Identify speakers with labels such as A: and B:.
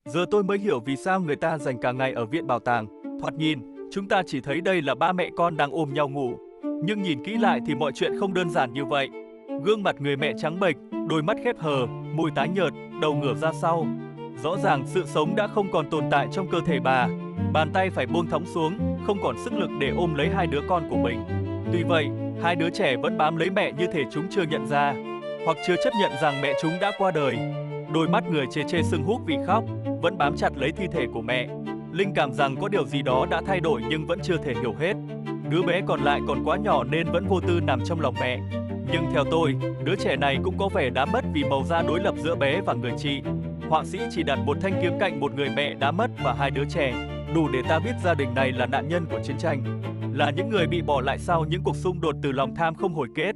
A: Giờ tôi mới hiểu vì sao người ta dành cả ngày ở viện bảo tàng. Thoạt nhìn, chúng ta chỉ thấy đây là ba mẹ con đang ôm nhau ngủ. Nhưng nhìn kỹ lại thì mọi chuyện không đơn giản như vậy. Gương mặt người mẹ trắng bệch, đôi mắt khép hờ, môi tái nhợt, đầu ngửa ra sau. Rõ ràng sự sống đã không còn tồn tại trong cơ thể bà. Bàn tay phải buông thõng xuống, không còn sức lực để ôm lấy hai đứa con của mình. Tuy vậy, hai đứa trẻ vẫn bám lấy mẹ như thể chúng chưa nhận ra, hoặc chưa chấp nhận rằng mẹ chúng đã qua đời. Đôi mắt người chê chê sưng húp vì khóc, vẫn bám chặt lấy thi thể của mẹ. Linh cảm rằng có điều gì đó đã thay đổi nhưng vẫn chưa thể hiểu hết. Đứa bé còn lại còn quá nhỏ nên vẫn vô tư nằm trong lòng mẹ. Nhưng theo tôi, đứa trẻ này cũng có vẻ đã mất vì màu da đối lập giữa bé và người chị. Họa sĩ chỉ đặt một thanh kiếm cạnh một người mẹ đã mất và hai đứa trẻ, đủ để ta biết gia đình này là nạn nhân của chiến tranh, là những người bị bỏ lại sau những cuộc xung đột từ lòng tham không hồi kết.